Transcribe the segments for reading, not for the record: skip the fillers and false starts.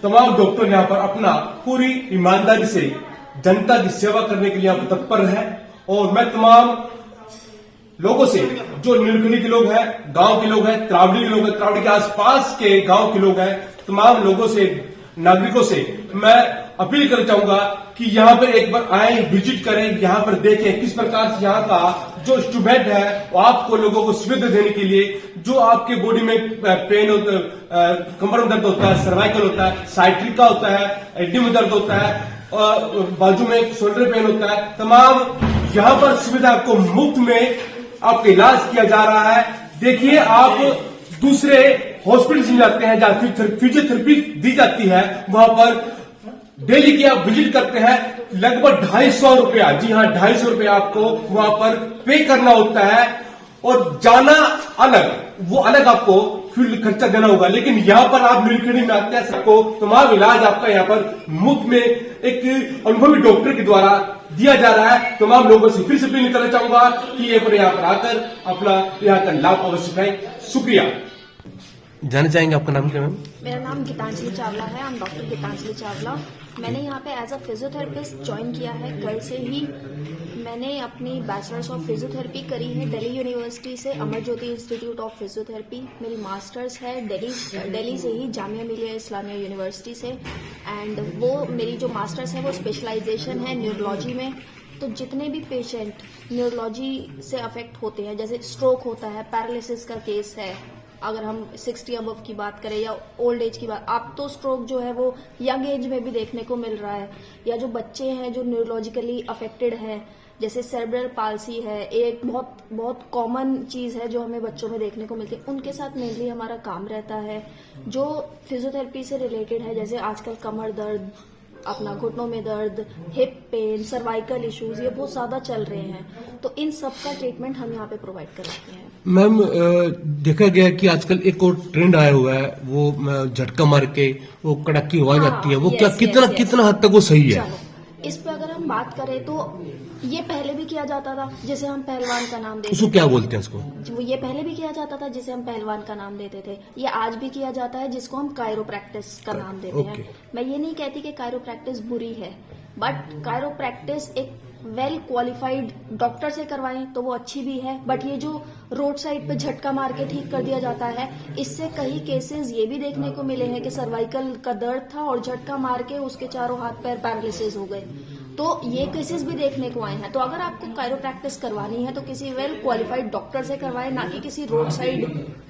तमाम डॉक्टर यहाँ पर अपना पूरी ईमानदारी से जनता की सेवा करने के लिए यहाँ पर तत्पर है। और मैं तमाम लोगों से, जो नीलकंठी के लोग हैं, गांव के लोग हैं, त्रावड़ी के लोग हैं, त्रावड़ी के आसपास के गांव के लोग हैं, तमाम लोगों से, नागरिकों से मैं अपील करना चाहूंगा कि यहाँ पर एक बार आए, विजिट करें, यहाँ पर देखें किस प्रकार से यहाँ का जो इंस्ट्रूमेंट है वो आपको लोगों को सुविधा देने के लिए, जो आपके बॉडी में पेन होता है, कमर में दर्द होता है, सर्वाइकल होता है, साइट्रिका होता है, हड्डी में दर्द होता है, और बाजू में शोल्डर पेन होता है, तमाम यहाँ पर सुविधा आपको मुफ्त में आपका इलाज किया जा रहा है। देखिए, आप दूसरे हॉस्पिटल में जाते हैं जहां फिजियोथेरेपी दी जाती है, वहां पर डेली की आप विजिट करते हैं, लगभग 250 रुपया, जी हाँ 250 रुपया आपको वहां पर पे करना होता है और जाना अलग, वो अलग आपको फील्ड खर्चा देना होगा। लेकिन यहाँ पर आप नीलकंठी में आते हैं, सबको तमाम इलाज आपका यहाँ पर मुफ्त में एक अनुभवी डॉक्टर के द्वारा दिया जा रहा है। तमाम लोगों से फिर से अपील करना चाहूंगा कि ये पर यहाँ पर आकर अपना यहाँ का लाभ अवश्य उठाएं। शुक्रिया। जानना चाहेंगे आपका नाम क्या मैम? मेरा नाम गीतांजलि चावला है। हम डॉक्टर गीतांजलि चावला। मैंने यहाँ पे एज अ फिजियोथेरेपिस्ट ज्वाइन किया है कल से ही। मैंने अपनी बैचलर्स ऑफ फिजियोथेरेपी करी है दिल्ली यूनिवर्सिटी से, Amar Jyoti institute of physiotherapy. मेरी मास्टर्स है दिल्ली से ही, जामिया मिलिया इस्लामिया यूनिवर्सिटी से। एंड वो मेरी जो मास्टर्स है वो स्पेशलाइजेशन है न्यूरोलॉजी में। तो जितने भी पेशेंट न्यूरोलॉजी से अफेक्ट होते हैं, जैसे स्ट्रोक होता है, पैरालिसिस का केस है, अगर हम 60 अबव की बात करें या ओल्ड एज की बात, अब तो स्ट्रोक जो है वो यंग एज में भी देखने को मिल रहा है। या जो बच्चे हैं जो न्यूरोलॉजिकली अफेक्टेड हैं, जैसे सेरेब्रल पाल्सी है, एक बहुत बहुत कॉमन चीज है जो हमें बच्चों में देखने को मिलती है, उनके साथ मेनली हमारा काम रहता है। जो फिजियोथेरेपी से रिलेटेड है, जैसे आजकल कमर दर्द, अपना घुटनों में दर्द, हिप पेन, सर्वाइकल इश्यूज, ये बहुत ज्यादा चल रहे हैं। तो इन सब का ट्रीटमेंट हम यहाँ पे प्रोवाइड कराते हैं। मैम, देखा गया कि आजकल एक और ट्रेंड आया हुआ है, वो झटका मार के वो कड़क की आवाज आती है, वो क्या कितना हद तक वो सही है? इस पे अगर हम बात करें तो ये पहले भी किया जाता था, जिसे हम पहलवान का नाम देते उसको क्या बोलते हैं उसको? वो ये पहले भी किया जाता था जिसे हम पहलवान का नाम देते थे। ये आज भी किया जाता है जिसको हम कायरोप्रैक्टिस का नाम देते हैं। मैं ये नहीं कहती कि कायरोप्रैक्टिस बुरी है, बट कायरोप्रैक्टिस एक वेल क्वालिफाइड डॉक्टर से करवाएं तो वो अच्छी भी है। बट ये जो रोड साइड पे झटका मार के ठीक कर दिया जाता है, इससे कई केसेस ये भी देखने को मिले हैं कि सर्वाइकल का दर्द था और झटका मार के उसके चारों हाथ पैर पैरालिसिस हो गए। तो ये केसेस भी देखने को आए हैं। तो अगर आपको कायरोप्रैक्टिस करवानी है तो किसी वेल क्वालिफाइड डॉक्टर से करवाएं, ना कि किसी रोड साइड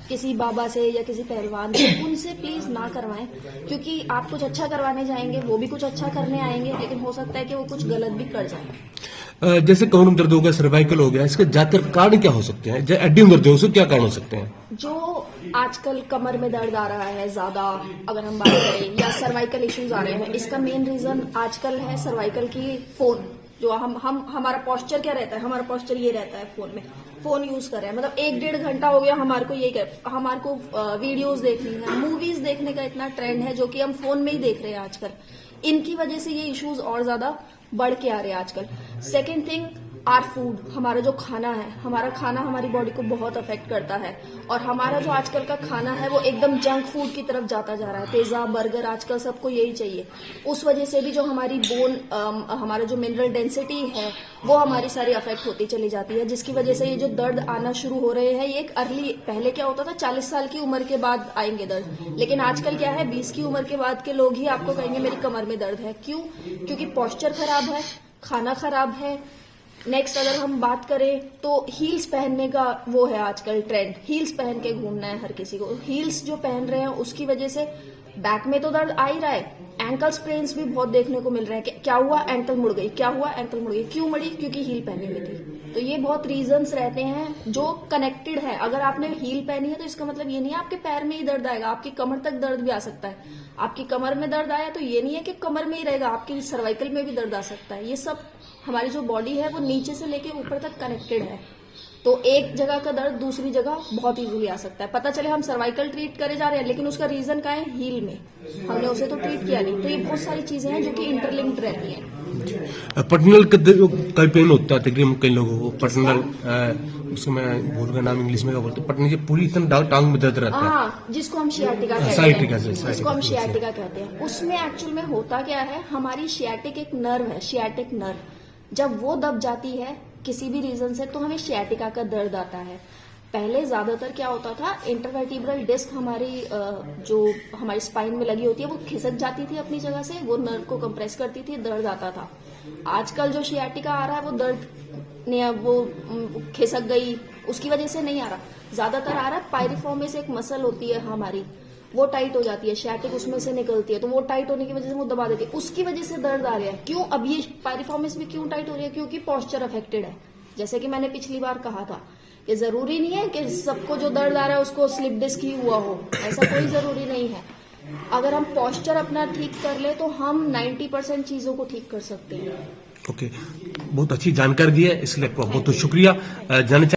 किसी बाबा से या किसी पहलवान से। उनसे प्लीज ना करवाएं, क्योंकि आप कुछ अच्छा करवाने जाएंगे, वो भी कुछ अच्छा करने आएंगे, लेकिन हो सकता है कि वो कुछ गलत भी कर जाए। जैसे कमर में दर्द हो गया, सर्वाइकल हो गया, इसके ज्यादातर कारण क्या हो सकते हैं? हड्डी में दर्द हो, उसके क्या कारण हो सकते हैं? जो आजकल कमर में दर्द आ रहा है ज्यादा, अगर हम बात करें, या सर्वाइकल इश्यूज आ रहे हैं, इसका मेन रीजन आजकल है सर्वाइकल की फोन। जो हमारा पोस्चर क्या रहता है, हमारा पोस्चर ये रहता है फोन में, फोन यूज कर रहे हैं, मतलब 1-1.5 घंटा हो गया हमारे को वीडियोस देखनी है, मूवीज देखने का इतना ट्रेंड है जो कि हम फोन में ही देख रहे हैं आजकल। इनकी वजह से ये इश्यूज और ज्यादा बढ़ के आ रहे हैं आजकल। सेकेंड थिंग, आर फूड, हमारा जो खाना है, हमारा खाना हमारी बॉडी को बहुत अफेक्ट करता है। और हमारा जो आजकल का खाना है वो एकदम जंक फूड की तरफ जाता जा रहा है। पिज्जा, बर्गर, आजकल सबको यही चाहिए। उस वजह से भी जो हमारी हमारा जो मिनरल डेंसिटी है वो हमारी सारी अफेक्ट होती चली जाती है, जिसकी वजह से ये जो दर्द आना शुरू हो रहे हैं, ये एक अर्ली, पहले क्या होता था 40 साल की उम्र के बाद आएंगे दर्द, लेकिन आजकल क्या है 20 की उम्र के बाद के लोग ही आपको कहेंगे मेरी कमर में दर्द है। क्यों? क्योंकि पोस्चर खराब है, खाना खराब है। नेक्स्ट अगर हम बात करें तो हील्स पहनने का वो है आजकल ट्रेंड, हील्स पहन के घूमना है हर किसी को। हील्स जो पहन रहे हैं उसकी वजह से बैक में तो दर्द आ ही रहा है, एंकल स्प्रेन्स भी बहुत देखने को मिल रहे हैं। क्या हुआ? एंकल मुड़ गई। क्या हुआ? एंकल मुड़ गई। क्यों मुड़ी? क्योंकि हील पहनी हुई थी। तो ये बहुत रीजंस रहते हैं जो कनेक्टेड है। अगर आपने हील पहनी है तो इसका मतलब ये नहीं है आपके पैर में ही दर्द आएगा, आपकी कमर तक दर्द भी आ सकता है। आपकी कमर में दर्द आया तो ये नहीं है कि कमर में ही रहेगा, आपकी सर्वाइकल में भी दर्द आ सकता है। ये सब हमारी जो बॉडी है वो नीचे से लेके ऊपर तक कनेक्टेड है। तो एक जगह का दर्द दूसरी जगह बहुत इजीली आ सकता है। पता चले हम सर्वाइकल ट्रीट करे जा रहे हैं, लेकिन उसका रीजन क्या है? हील में हमने उसे तो ट्रीट किया नहीं। तो ये बहुत सारी चीजें हैं जो कि इंटरलिंक्ड रहती हैं। पर्टनल का पेन होता है तकरीबन कई लोगों को पर्टनल, उसको मैं भूल गया नाम इंग्लिश में क्या बोलते हैं, पटनी से पूरी इतना टांग में दर्द रहता है। हाँ, जिसको हम शियाटिका कहते साइटिका हैं, से, जिसको हम साइटिका से। शियाटिका कहते हैं, उसमें एक्चुअल में होता क्या है, हमारी शियाटिक एक नर्व है, शियाटिक नर्व, जब वो दब जाती है किसी भी रीजन से तो हमें शियाटिका का दर्द आता है। पहले ज्यादातर क्या होता था, इंटरवर्टिब्रल डिस्क हमारी जो हमारी स्पाइन में लगी होती है वो खिसक जाती थी अपनी जगह से, वो नर्व को कंप्रेस करती थी, दर्द आता था। आजकल जो शियाटिका आ रहा है वो दर्द ने वो खिसक गई उसकी वजह से नहीं आ रहा, ज्यादातर आ रहा है पायरिफॉर्मिस एक मसल होती है हमारी, वो टाइट हो जाती है, शियाटिक उसमें से निकलती है, तो वो टाइट होने की वजह से वो दबा देती है, उसकी वजह से दर्द आ रहा है। क्यों अब ये पायरिफॉर्मिस भी क्यों टाइट हो रही है, क्योंकि पोस्चर अफेक्टेड है। जैसे कि मैंने पिछली बार कहा था कि जरूरी नहीं है कि सबको जो दर्द आ रहा है उसको स्लिप डिस्क ही हुआ हो, ऐसा कोई जरूरी नहीं है। अगर हम पोस्चर अपना ठीक कर ले तो हम 90% चीजों को ठीक कर सकते हैं। ओके, बहुत अच्छी जानकारी दी है, इसलिए आपका बहुत बहुत शुक्रिया। जानना